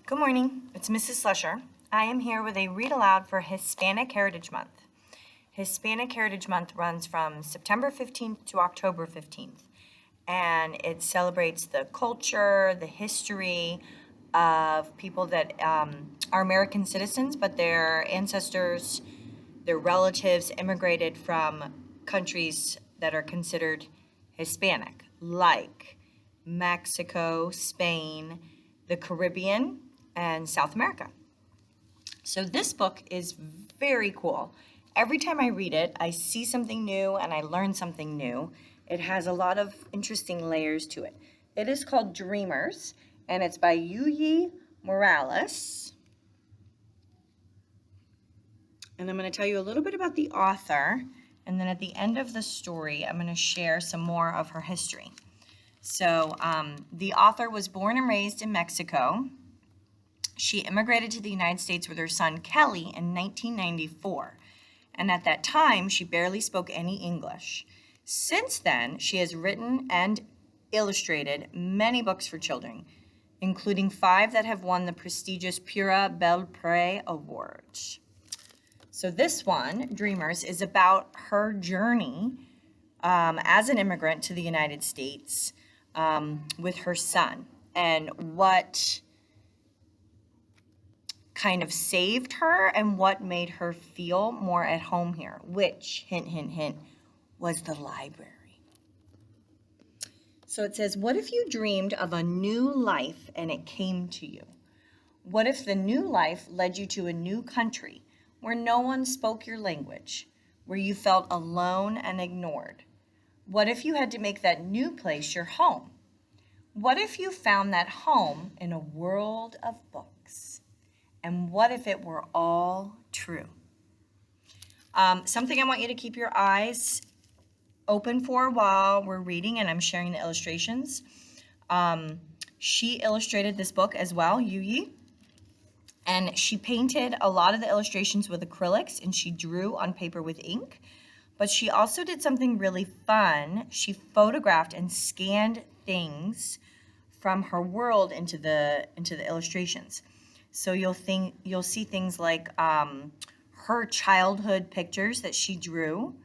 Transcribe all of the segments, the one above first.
Good morning, it's Mrs. Slusher. I am here with a read aloud for Hispanic Heritage Month. Hispanic Heritage Month runs from September 15th to October 15th, and it celebrates the culture, the history of people that are American citizens, but their ancestors, their relatives immigrated from countries that are considered Hispanic, like Mexico, Spain, the Caribbean, and South America. So this book is very cool. Every time I read it, I see something new and I learn something new. It has a lot of interesting layers to it. It is called Dreamers, and it's by Yuyi Morales. And I'm going to tell you a little bit about the author, and then at the end of the story, I'm going to share some more of her history. So the author was born and raised in Mexico. She immigrated to the United States with her son Kelly in 1994, and at that time, she barely spoke any English. Since then, she has written and illustrated many books for children, including 5 that have won the prestigious Pura Belpré Award. So this one, Dreamers, is about her journey as an immigrant to the United States with her son, and what kind of saved her and what made her feel more at home here, which, hint, hint, hint, was the library. So it says, what if you dreamed of a new life and it came to you? What if the new life led you to a new country where no one spoke your language, where you felt alone and ignored? What if you had to make that new place your home? What if you found that home in a world of books? And what if it were all true? Something I want you to keep your eyes open for while we're reading and I'm sharing the illustrations. She illustrated this book as well, Yuyi, and she painted a lot of the illustrations with acrylics and she drew on paper with ink, but she also did something really fun. She photographed and scanned things from her world into the illustrations. So you'll see things like her childhood pictures that she drew.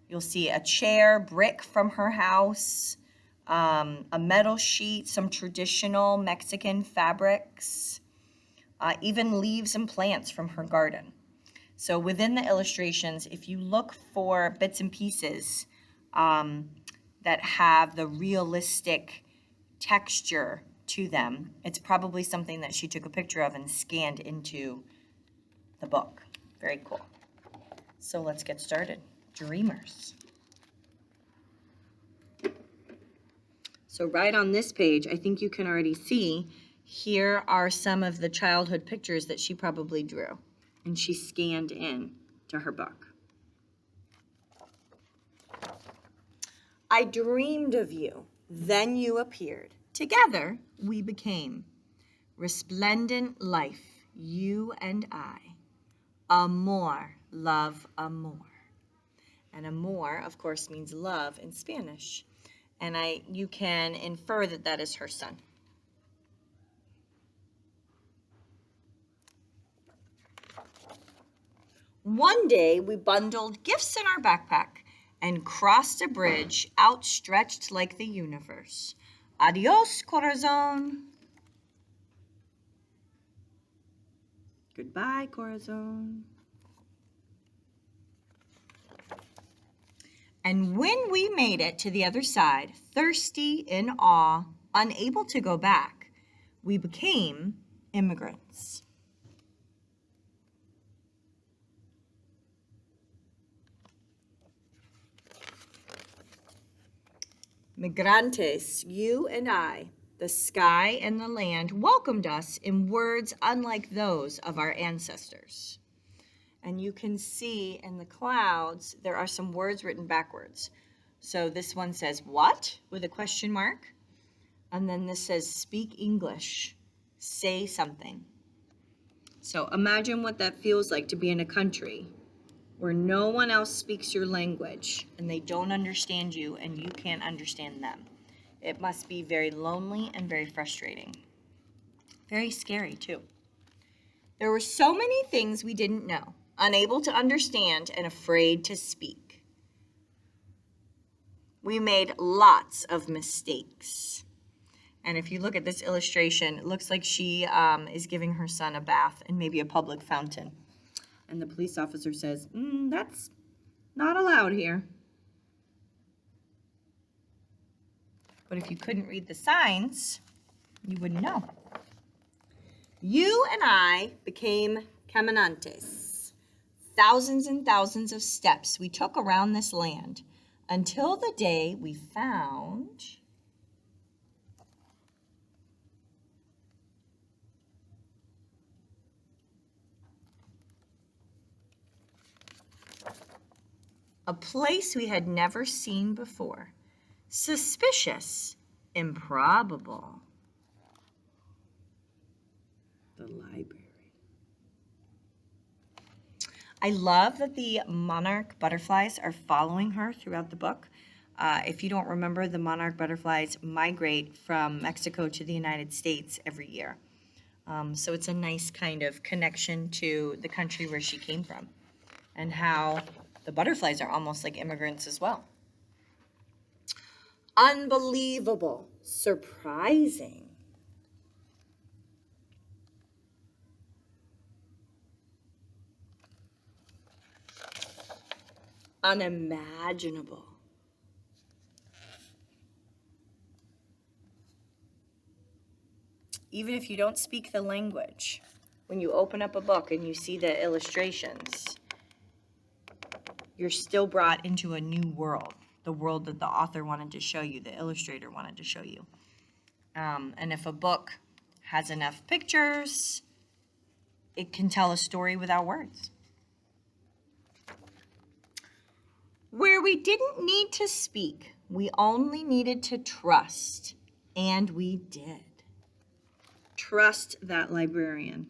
You'll see a chair, brick from her house, a metal sheet, some traditional Mexican fabrics, even leaves and plants from her garden. So within the illustrations, if you look for bits and pieces that have the realistic texture to them, it's probably something that she took a picture of and scanned into the book. Very cool. So let's get started. Dreamers. So right on this page, I think you can already see, here are some of the childhood pictures that she probably drew and she scanned in to her book. I dreamed of you, then you appeared. Together we became resplendent life, you and I. Amor, love, amor. And amor, of course, means love in Spanish. And you can infer that that is her son. One day we bundled gifts in our backpack and crossed a bridge outstretched like the universe. Adios, corazon. Goodbye, corazon. And when we made it to the other side, thirsty, in awe, unable to go back, we became immigrants. Migrantes, you and I, the sky and the land welcomed us in words unlike those of our ancestors. And you can see in the clouds, there are some words written backwards. So this one says, what? With a question mark. And then this says, speak English, say something. So imagine what that feels like to be in a country where no one else speaks your language and they don't understand you and you can't understand them. It must be very lonely and very frustrating. Very scary too. There were so many things we didn't know, unable to understand and afraid to speak. We made lots of mistakes. And if you look at this illustration, it looks like she is giving her son a bath in maybe a public fountain. And the police officer says, that's not allowed here. But if you couldn't read the signs, you wouldn't know. You and I became caminantes. Thousands and thousands of steps we took around this land until the day we found a place we had never seen before. Suspicious, improbable. The library. I love that the monarch butterflies are following her throughout the book. If you don't remember, the monarch butterflies migrate from Mexico to the United States every year. So it's a nice kind of connection to the country where she came from and how the butterflies are almost like immigrants as well. Unbelievable, surprising. Unimaginable. Even if you don't speak the language, when you open up a book and you see the illustrations, you're still brought into a new world, the world that the author wanted to show you, the illustrator wanted to show you. And if a book has enough pictures, it can tell a story without words. Where we didn't need to speak, we only needed to trust, and we did. Trust that librarian.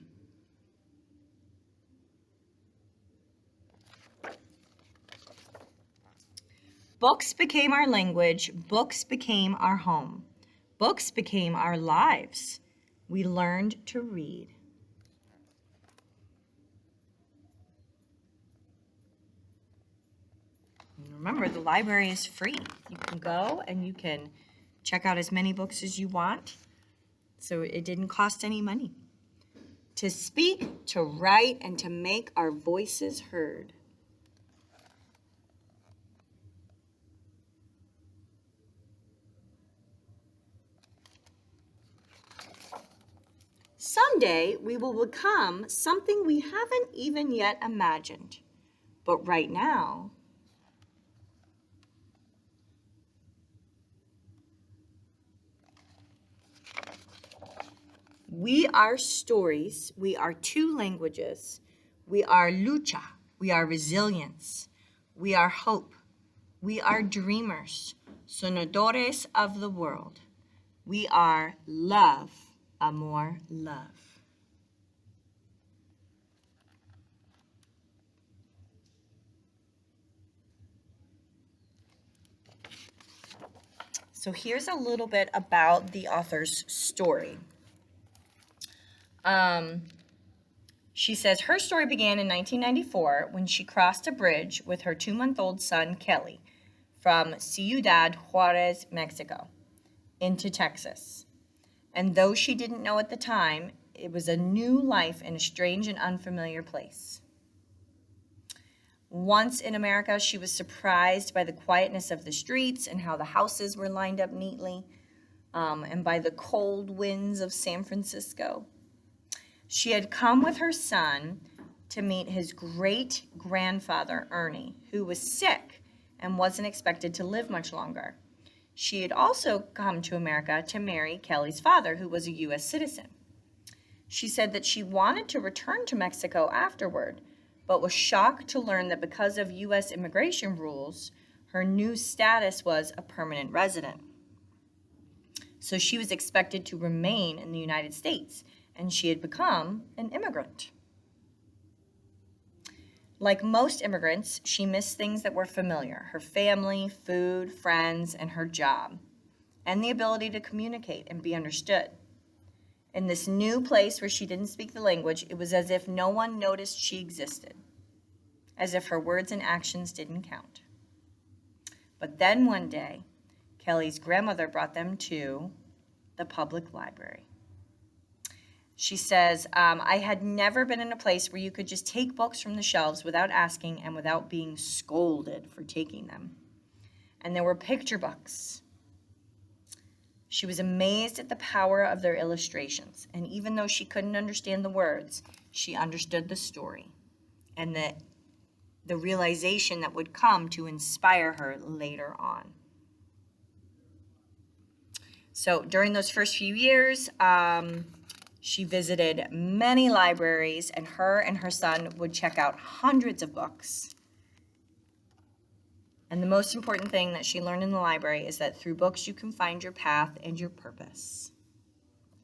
Books became our language. Books became our home. Books became our lives. We learned to read. Remember, the library is free. You can go and you can check out as many books as you want. So it didn't cost any money. To speak, to write, and to make our voices heard. Someday we will become something we haven't even yet imagined. But right now, we are stories, we are two languages, we are lucha, we are resilience, we are hope, we are dreamers, soñadores of the world. We are love, amor, love. So here's a little bit about the author's story. She says her story began in 1994 when she crossed a bridge with her 2-month-old son, Kelly, from Ciudad Juarez, Mexico, into Texas. And though she didn't know at the time, it was a new life in a strange and unfamiliar place. Once in America, she was surprised by the quietness of the streets and how the houses were lined up neatly, and by the cold winds of San Francisco. She had come with her son to meet his great-grandfather, Ernie, who was sick and wasn't expected to live much longer. She had also come to America to marry Kelly's father, who was a U.S. citizen. She said that she wanted to return to Mexico afterward, but was shocked to learn that because of U.S. immigration rules, her new status was a permanent resident. So she was expected to remain in the United States, and she had become an immigrant. Like most immigrants, she missed things that were familiar: her family, food, friends, and her job, and the ability to communicate and be understood. In this new place where she didn't speak the language, it was as if no one noticed she existed, as if her words and actions didn't count. But then one day, Kelly's grandmother brought them to the public library. She says, I had never been in a place where you could just take books from the shelves without asking and without being scolded for taking them. And there were picture books. She was amazed at the power of their illustrations. And even though she couldn't understand the words, she understood the story and the realization that would come to inspire her later on. So during those first few years, she visited many libraries, and her son would check out hundreds of books. And the most important thing that she learned in the library is that through books you can find your path and your purpose.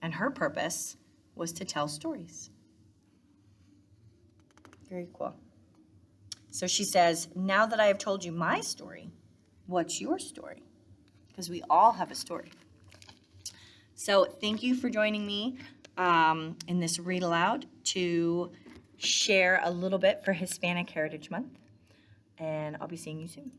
And her purpose was to tell stories. Very cool. So she says, now that I have told you my story, what's your story? Because we all have a story. So thank you for joining me in this read aloud to share a little bit for Hispanic Heritage Month. And I'll be seeing you soon.